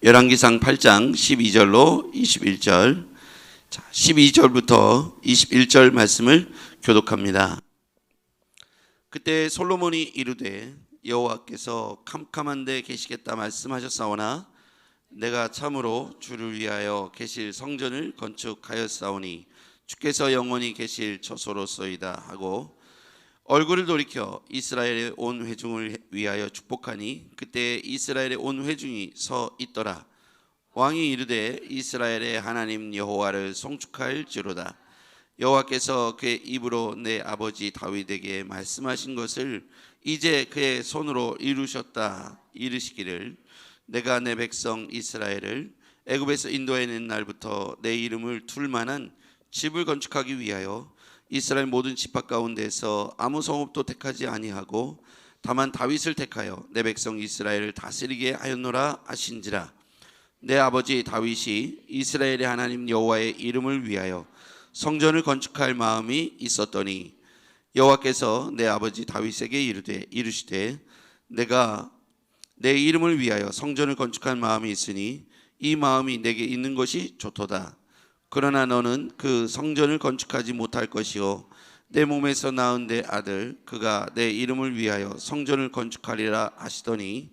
열왕기상 8장 12절로 21절, 12절부터 21절 말씀을 교독합니다. 그때 솔로몬이 이르되 여호와께서 캄캄한 데 계시겠다 말씀하셨사오나 내가 참으로 주를 위하여 계실 성전을 건축하였사오니 주께서 영원히 계실 처소로소이다 하고 얼굴을 돌이켜 이스라엘의 온 회중을 위하여 축복하니 그때 이스라엘의 온 회중이 서 있더라. 왕이 이르되 이스라엘의 하나님 여호와를 송축할지로다. 여호와께서 그의 입으로 내 아버지 다윗에게 말씀하신 것을 이제 그의 손으로 이루셨다. 이르시기를 내가 내 백성 이스라엘을 애굽에서 인도해낸 날부터 내 이름을 둘 만한 집을 건축하기 위하여 이스라엘 모든 지파 가운데서 아무 성읍도 택하지 아니하고 다만 다윗을 택하여 내 백성 이스라엘을 다스리게 하였노라 하신지라. 내 아버지 다윗이 이스라엘의 하나님 여호와의 이름을 위하여 성전을 건축할 마음이 있었더니 여호와께서 내 아버지 다윗에게 이르시되 내가 내 이름을 위하여 성전을 건축할 마음이 있으니 이 마음이 내게 있는 것이 좋도다. 그러나 너는 그 성전을 건축하지 못할 것이요 내 몸에서 낳은 내 아들 그가 내 이름을 위하여 성전을 건축하리라 하시더니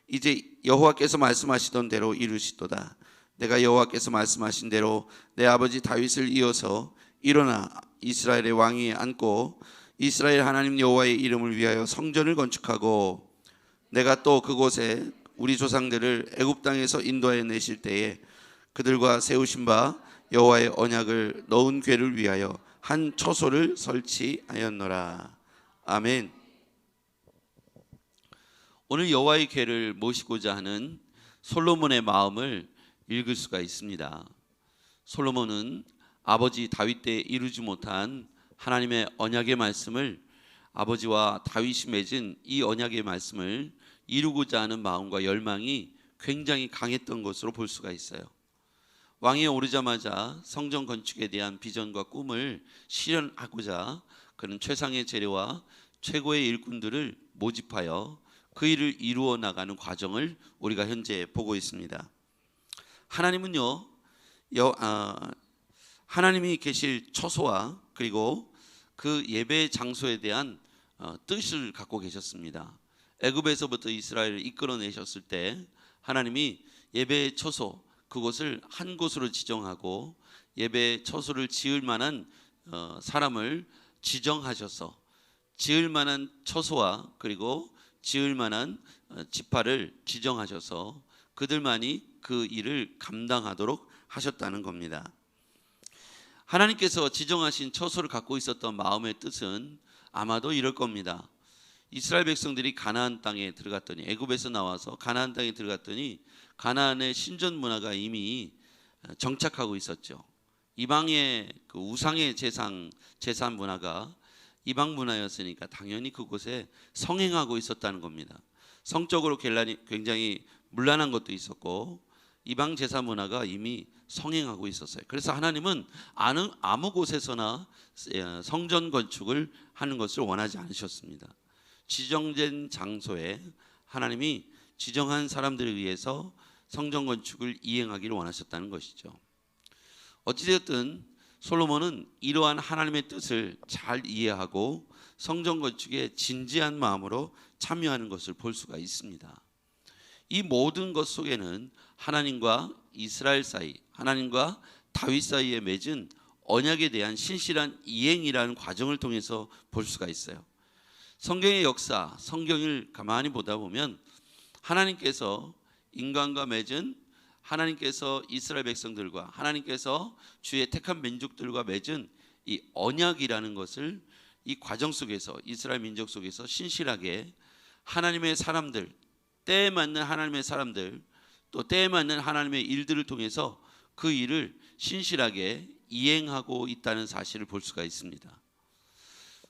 이제 여호와께서 말씀하시던 대로 이루시도다. 내가 여호와께서 말씀하신 대로 내 아버지 다윗을 이어서 일어나 이스라엘의 왕위에 앉고 이스라엘 하나님 여호와의 이름을 위하여 성전을 건축하고 내가 또 그곳에 우리 조상들을 애굽 땅에서 인도해 내실 때에 그들과 세우신 바 여호와의 언약을 넣은 궤를 위하여 한 처소를 설치하였노라. 아멘. 오늘 여호와의 궤를 모시고자 하는 솔로몬의 마음을 읽을 수가 있습니다. 솔로몬은 아버지 다윗 때 이루지 못한 하나님의 언약의 말씀을 아버지와 다윗이 맺은 이 언약의 말씀을 이루고자 하는 마음과 열망이 굉장히 강했던 것으로 볼 수가 있어요. 왕위에 오르자마자 성전 건축에 대한 비전과 꿈을 실현하고자 그는 최상의 재료와 최고의 일꾼들을 모집하여 그 일을 이루어 나가는 과정을 우리가 현재 보고 있습니다. 하나님은요, 하나님이 계실 처소와 그리고 그 예배 장소에 대한 뜻을 갖고 계셨습니다. 애굽에서부터 이스라엘을 이끌어내셨을 때 하나님이 예배의 처소 그곳을 한 곳으로 지정하고 예배 처소를 지을 만한 사람을 지정하셔서 지을 만한 처소와 그리고 지을 만한 지파를 지정하셔서 그들만이 그 일을 감당하도록 하셨다는 겁니다. 하나님께서 지정하신 처소를 갖고 있었던 마음의 뜻은 아마도 이럴 겁니다. 이스라엘 백성들이 가나안 땅에 들어갔더니 애굽에서 나와서 가나안 땅에 들어갔더니 가나안의 신전 문화가 이미 정착하고 있었죠. 이방의 그 우상의 제산 문화가 이방 문화였으니까 당연히 그곳에 성행하고 있었다는 겁니다. 성적으로 굉장히 문란한 것도 있었고 이방 제사 문화가 이미 성행하고 있었어요. 그래서 하나님은 아무 곳에서나 성전 건축을 하는 것을 원하지 않으셨습니다. 지정된 장소에 하나님이 지정한 사람들을 위해서 성전 건축을 이행하기를 원하셨다는 것이죠. 어찌되었든 솔로몬은 이러한 하나님의 뜻을 잘 이해하고 성전 건축에 진지한 마음으로 참여하는 것을 볼 수가 있습니다. 이 모든 것 속에는 하나님과 이스라엘 사이, 하나님과 다윗 사이에 맺은 언약에 대한 신실한 이행이라는 과정을 통해서 볼 수가 있어요. 성경의 역사, 성경을 가만히 보다 보면 하나님께서 인간과 맺은 하나님께서 이스라엘 백성들과 하나님께서 주의 택한 민족들과 맺은 이 언약이라는 것을 이 과정 속에서 이스라엘 민족 속에서 신실하게 하나님의 사람들, 때에 맞는 하나님의 사람들 또 때에 맞는 하나님의 일들을 통해서 그 일을 신실하게 이행하고 있다는 사실을 볼 수가 있습니다.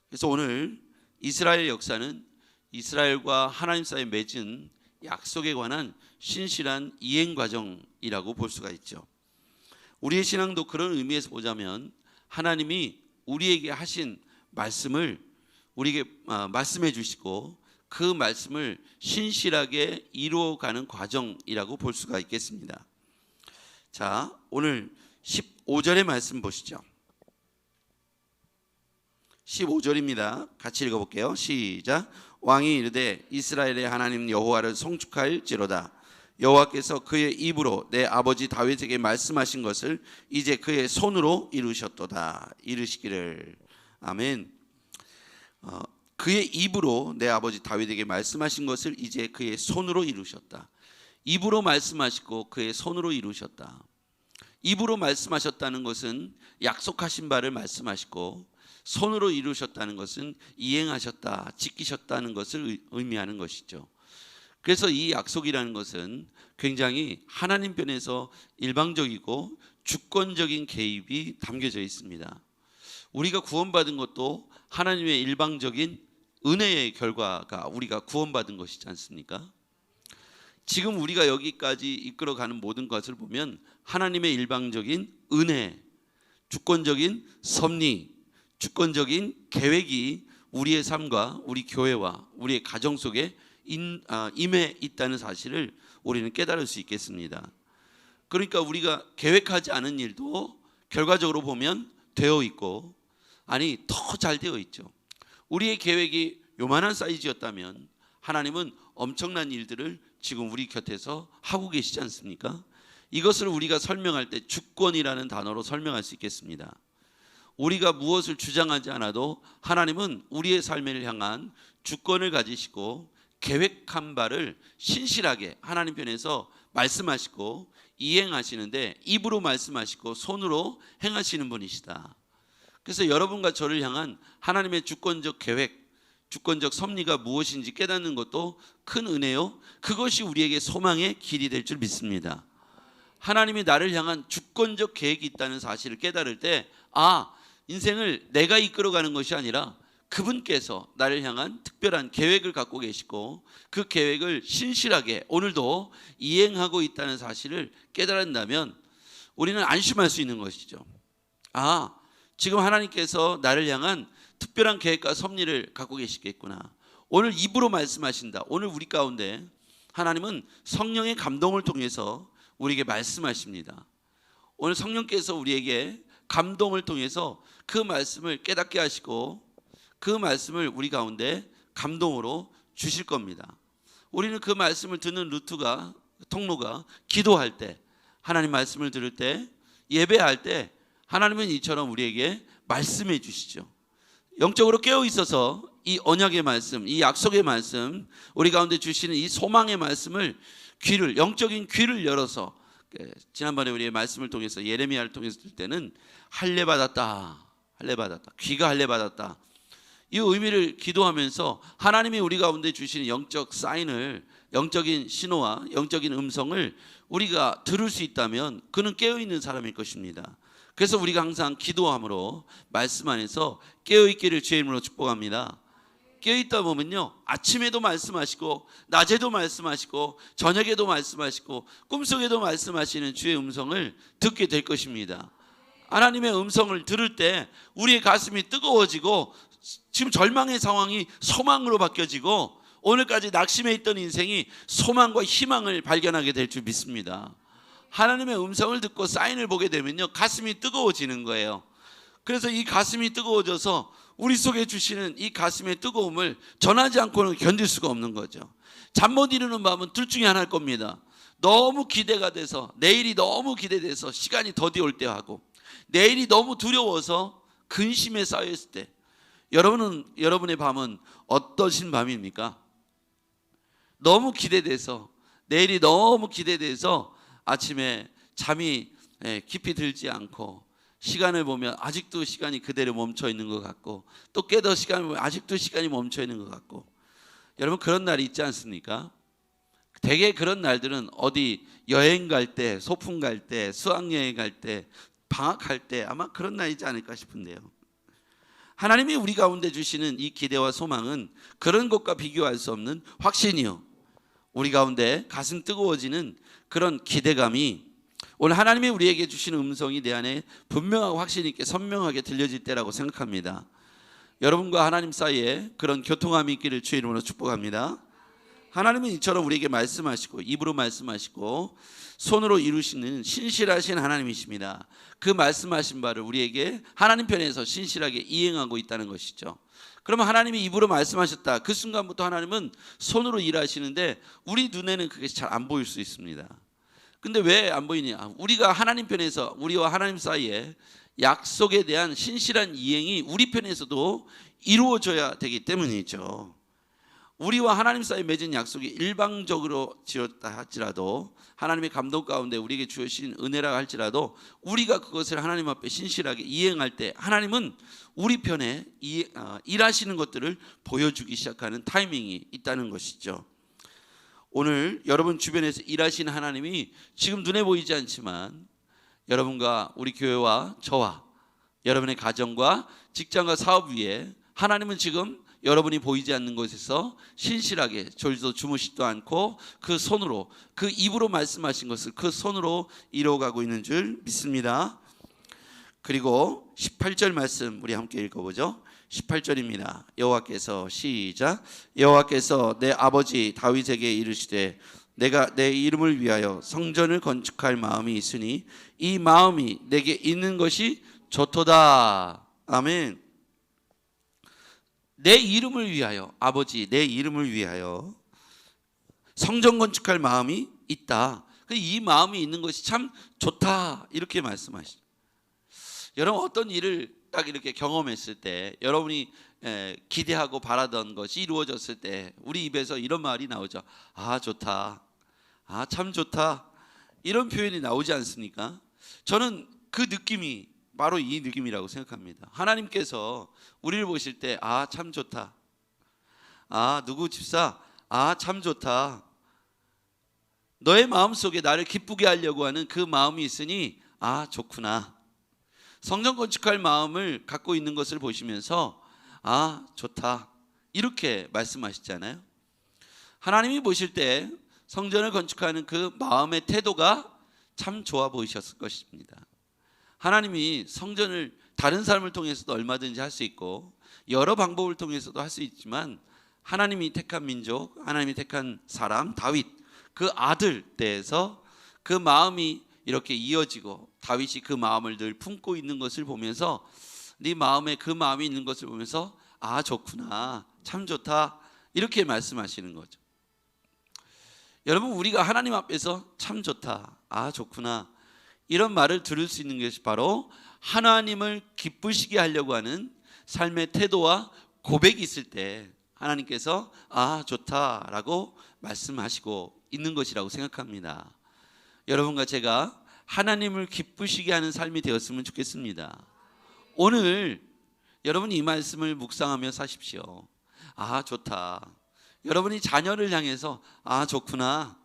그래서 오늘 이스라엘 역사는 이스라엘과 하나님 사이에 맺은 약속에 관한 신실한 이행 과정이라고 볼 수가 있죠. 우리의 신앙도 그런 의미에서 보자면 하나님이 우리에게 하신 말씀을 우리에게 말씀해 주시고 그 말씀을 신실하게 이루어가는 과정이라고 볼 수가 있겠습니다. 자, 오늘 15절의 말씀 보시죠. 15절입니다. 같이 읽어볼게요. 시작. 왕이 이르되 이스라엘의 하나님 여호와를 송축할지로다. 여호와께서 그의 입으로 내 아버지 다윗에게 말씀하신 것을 이제 그의 손으로 이루셨도다. 이르시기를. 아멘. 그의 입으로 내 아버지 다윗에게 말씀하신 것을 이제 그의 손으로 이루셨다. 입으로 말씀하시고 그의 손으로 이루셨다. 입으로 말씀하셨다는 것은 약속하신 바를 말씀하시고, 손으로 이루셨다는 것은 이행하셨다, 지키셨다는 것을 의미하는 것이죠. 그래서 이 약속이라는 것은 굉장히 하나님 편에서 일방적이고 주권적인 개입이 담겨져 있습니다. 우리가 구원받은 것도 하나님의 일방적인 은혜의 결과가 우리가 구원받은 것이지 않습니까? 지금 우리가 여기까지 이끌어가는 모든 것을 보면 하나님의 일방적인 은혜, 주권적인 섭리, 주권적인 계획이 우리의 삶과 우리 교회와 우리의 가정 속에 임해 있다는 사실을 우리는 깨달을 수 있겠습니다. 그러니까 우리가 계획하지 않은 일도 결과적으로 보면 되어 있고, 아니 더 잘 되어 있죠. 우리의 계획이 요만한 사이즈였다면 하나님은 엄청난 일들을 지금 우리 곁에서 하고 계시지 않습니까? 이것을 우리가 설명할 때 주권이라는 단어로 설명할 수 있겠습니다. 우리가 무엇을 주장하지 않아도 하나님은 우리의 삶을 향한 주권을 가지시고 계획한 바를 신실하게 하나님 편에서 말씀하시고 이행하시는데, 입으로 말씀하시고 손으로 행하시는 분이시다. 그래서 여러분과 저를 향한 하나님의 주권적 계획, 주권적 섭리가 무엇인지 깨닫는 것도 큰 은혜요, 그것이 우리에게 소망의 길이 될 줄 믿습니다. 하나님이 나를 향한 주권적 계획이 있다는 사실을 깨달을 때, 인생을 내가 이끌어가는 것이 아니라 그분께서 나를 향한 특별한 계획을 갖고 계시고 그 계획을 신실하게 오늘도 이행하고 있다는 사실을 깨달은다면 우리는 안심할 수 있는 것이죠. 지금 하나님께서 나를 향한 특별한 계획과 섭리를 갖고 계시겠구나. 오늘 입으로 말씀하신다. 오늘 우리 가운데 하나님은 성령의 감동을 통해서 우리에게 말씀하십니다. 오늘 성령께서 우리에게 감동을 통해서 그 말씀을 깨닫게 하시고 그 말씀을 우리 가운데 감동으로 주실 겁니다. 우리는 그 말씀을 듣는 루트가, 통로가 기도할 때, 하나님 말씀을 들을 때, 예배할 때 하나님은 이처럼 우리에게 말씀해 주시죠. 영적으로 깨어 있어서 이 언약의 말씀, 이 약속의 말씀, 우리 가운데 주시는 이 소망의 말씀을 영적인 귀를 열어서, 지난번에 우리의 말씀을 통해서 예레미야를 통해서 들 때는 할례 받았다, 귀가 할례 받았다, 이 의미를 기도하면서 하나님이 우리 가운데 주시는 영적 사인을, 영적인 신호와 영적인 음성을 우리가 들을 수 있다면 그는 깨어있는 사람일 것입니다. 그래서 우리가 항상 기도함으로 말씀 안에서 깨어있기를 주의 이름으로 축복합니다. 깨어있다 보면요, 아침에도 말씀하시고 낮에도 말씀하시고 저녁에도 말씀하시고 꿈속에도 말씀하시는 주의 음성을 듣게 될 것입니다. 하나님의 음성을 들을 때 우리의 가슴이 뜨거워지고 지금 절망의 상황이 소망으로 바뀌어지고 오늘까지 낙심해 있던 인생이 소망과 희망을 발견하게 될 줄 믿습니다. 하나님의 음성을 듣고 사인을 보게 되면요, 가슴이 뜨거워지는 거예요. 그래서 이 가슴이 뜨거워져서 우리 속에 주시는 이 가슴의 뜨거움을 전하지 않고는 견딜 수가 없는 거죠. 잠 못 이루는 밤은 둘 중에 하나일 겁니다. 너무 기대가 돼서, 내일이 너무 기대돼서 시간이 더디 올 때 하고, 내일이 너무 두려워서 근심에 쌓여있을 때, 여러분의 밤은 어떠신 밤입니까? 너무 기대돼서, 내일이 너무 기대돼서 아침에 잠이 깊이 들지 않고, 시간을 보면 아직도 시간이 그대로 멈춰 있는 것 같고, 또 깨더 시간을 보면 아직도 시간이 멈춰 있는 것 같고, 여러분 그런 날이 있지 않습니까? 대개 그런 날들은 어디 여행 갈 때, 소풍 갈 때, 수학여행 갈 때, 방학할 때 아마 그런 날이지 않을까 싶은데요. 하나님이 우리 가운데 주시는 이 기대와 소망은 그런 것과 비교할 수 없는 확신이요, 우리 가운데 가슴 뜨거워지는 그런 기대감이 오늘 하나님이 우리에게 주시는 음성이 내 안에 분명하고 확신 있게 선명하게 들려질 때라고 생각합니다. 여러분과 하나님 사이에 그런 교통함이 있기를 주의 이름으로 축복합니다. 하나님은 이처럼 우리에게 말씀하시고 입으로 말씀하시고 손으로 이루시는 신실하신 하나님이십니다. 그 말씀하신 바를 우리에게 하나님 편에서 신실하게 이행하고 있다는 것이죠. 그러면 하나님이 입으로 말씀하셨다. 그 순간부터 하나님은 손으로 일하시는데 우리 눈에는 그게 잘 안 보일 수 있습니다. 근데 왜 안 보이냐? 우리가 하나님 편에서 우리와 하나님 사이에 약속에 대한 신실한 이행이 우리 편에서도 이루어져야 되기 때문이죠. 우리와 하나님 사이에 맺은 약속이 일방적으로 지었다 할지라도 하나님의 감동 가운데 우리에게 주신 은혜라 할지라도 우리가 그것을 하나님 앞에 신실하게 이행할 때 하나님은 우리 편에 일하시는 것들을 보여주기 시작하는 타이밍이 있다는 것이죠. 오늘 여러분 주변에서 일하시는 하나님이 지금 눈에 보이지 않지만 여러분과 우리 교회와 저와 여러분의 가정과 직장과 사업 위에 하나님은 지금 여러분이 보이지 않는 곳에서 신실하게 졸지도 주무시지도 않고 그 손으로 그 입으로 말씀하신 것을 그 손으로 이루어가고 있는 줄 믿습니다. 그리고 18절 말씀 우리 함께 읽어보죠. 18절입니다. 여호와께서 시작. 여호와께서 내 아버지 다윗에게 이르시되 내가 내 이름을 위하여 성전을 건축할 마음이 있으니 이 마음이 내게 있는 것이 좋도다. 아멘. 내 이름을 위하여, 아버지 내 이름을 위하여 성전 건축할 마음이 있다. 이 마음이 있는 것이 참 좋다 이렇게 말씀하시죠. 여러분 어떤 일을 딱 이렇게 경험했을 때 여러분이 기대하고 바라던 것이 이루어졌을 때 우리 입에서 이런 말이 나오죠. 아 좋다, 아 참 좋다, 이런 표현이 나오지 않습니까? 저는 그 느낌이 바로 이 느낌이라고 생각합니다. 하나님께서 우리를 보실 때 아 참 좋다, 아 누구 집사 아 참 좋다, 너의 마음속에 나를 기쁘게 하려고 하는 그 마음이 있으니 아 좋구나. 성전 건축할 마음을 갖고 있는 것을 보시면서 아 좋다 이렇게 말씀하시잖아요. 하나님이 보실 때 성전을 건축하는 그 마음의 태도가 참 좋아 보이셨을 것입니다. 하나님이 성전을 다른 사람을 통해서도 얼마든지 할 수 있고 여러 방법을 통해서도 할 수 있지만 하나님이 택한 민족, 하나님이 택한 사람 다윗 그 아들 때에서 그 마음이 이렇게 이어지고 다윗이 그 마음을 늘 품고 있는 것을 보면서 네 마음에 그 마음이 있는 것을 보면서 아 좋구나, 참 좋다 이렇게 말씀하시는 거죠. 여러분 우리가 하나님 앞에서 참 좋다, 아 좋구나 이런 말을 들을 수 있는 것이 바로 하나님을 기쁘시게 하려고 하는 삶의 태도와 고백이 있을 때 하나님께서 아 좋다라고 말씀하시고 있는 것이라고 생각합니다. 여러분과 제가 하나님을 기쁘시게 하는 삶이 되었으면 좋겠습니다. 오늘 여러분이 이 말씀을 묵상하며 사십시오. 아 좋다. 여러분이 자녀를 향해서 아 좋구나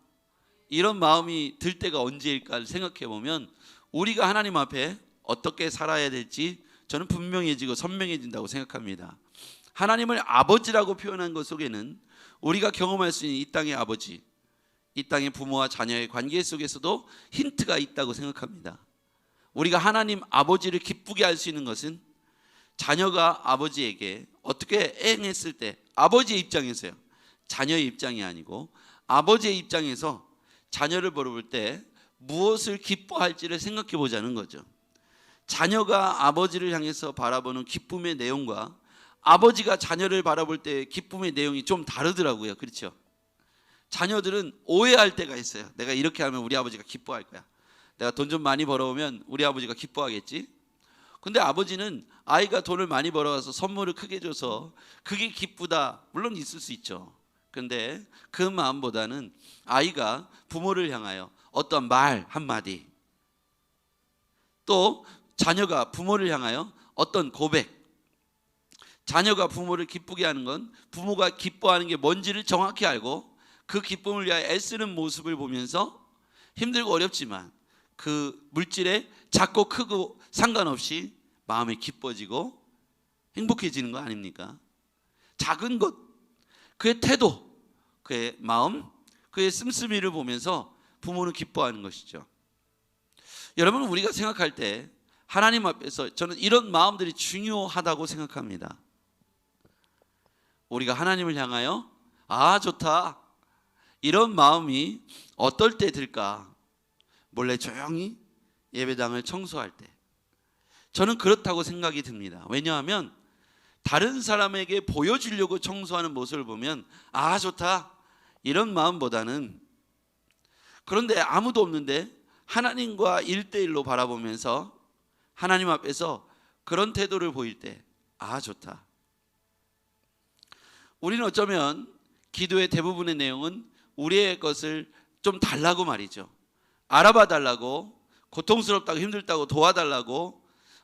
이런 마음이 들 때가 언제일까를 생각해 보면 우리가 하나님 앞에 어떻게 살아야 될지 저는 분명해지고 선명해진다고 생각합니다. 하나님을 아버지라고 표현한 것 속에는 우리가 경험할 수 있는 이 땅의 아버지, 이 땅의 부모와 자녀의 관계 속에서도 힌트가 있다고 생각합니다. 우리가 하나님 아버지를 기쁘게 할 수 있는 것은 자녀가 아버지에게 어떻게 행했을 때 아버지의 입장에서요, 자녀의 입장이 아니고 아버지의 입장에서 자녀를 바라볼 때 무엇을 기뻐할지를 생각해 보자는 거죠. 자녀가 아버지를 향해서 바라보는 기쁨의 내용과 아버지가 자녀를 바라볼 때 기쁨의 내용이 좀 다르더라고요. 그렇죠? 자녀들은 오해할 때가 있어요. 내가 이렇게 하면 우리 아버지가 기뻐할 거야. 내가 돈 좀 많이 벌어오면 우리 아버지가 기뻐하겠지. 근데 아버지는 아이가 돈을 많이 벌어와서 선물을 크게 줘서 그게 기쁘다, 물론 있을 수 있죠. 그런데 그 마음보다는 아이가 부모를 향하여 어떤 말 한마디, 또 자녀가 부모를 향하여 어떤 고백, 자녀가 부모를 기쁘게 하는 건 부모가 기뻐하는 게 뭔지를 정확히 알고 그 기쁨을 위하여 애쓰는 모습을 보면서 힘들고 어렵지만 그 물질에 작고 크고 상관없이 마음이 기뻐지고 행복해지는 거 아닙니까? 작은 것, 그의 태도, 그의 마음, 그의 씀씀이를 보면서 부모는 기뻐하는 것이죠. 여러분 우리가 생각할 때 하나님 앞에서 저는 이런 마음들이 중요하다고 생각합니다. 우리가 하나님을 향하여 아 좋다 이런 마음이 어떨 때 들까? 몰래 조용히 예배당을 청소할 때. 저는 그렇다고 생각이 듭니다. 왜냐하면 다른 사람에게 보여주려고 청소하는 모습을 보면 아 좋다 이런 마음보다는, 그런데 아무도 없는데 하나님과 1대1로 바라보면서 하나님 앞에서 그런 태도를 보일 때 아 좋다. 우리는 어쩌면 기도의 대부분의 내용은 우리의 것을 좀 달라고 말이죠. 알아봐 달라고, 고통스럽다고 힘들다고 도와달라고,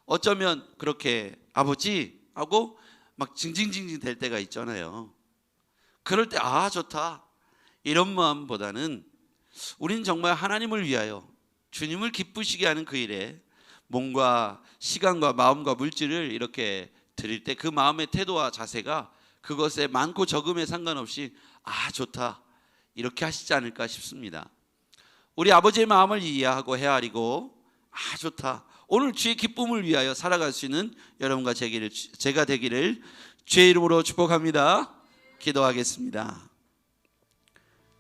어쩌면 그렇게 아버지 하고 막 징징징징 될 때가 있잖아요. 그럴 때 아 좋다 이런 마음보다는 우리는 정말 하나님을 위하여 주님을 기쁘시게 하는 그 일에 몸과 시간과 마음과 물질을 이렇게 드릴 때 그 마음의 태도와 자세가 그것에 많고 적음에 상관없이 아 좋다 이렇게 하시지 않을까 싶습니다. 우리 아버지의 마음을 이해하고 헤아리고 아 좋다 오늘 주의 기쁨을 위하여 살아갈 수 있는 여러분과 제가 되기를 주의 이름으로 축복합니다. 기도하겠습니다.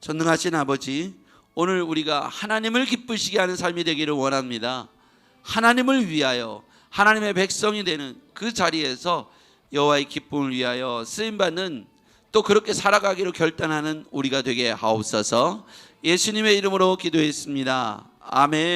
전능하신 아버지, 오늘 우리가 하나님을 기쁘시게 하는 삶이 되기를 원합니다. 하나님을 위하여 하나님의 백성이 되는 그 자리에서 여호와의 기쁨을 위하여 쓰임받는, 또 그렇게 살아가기로 결단하는 우리가 되게 하옵소서. 예수님의 이름으로 기도했습니다. 아멘.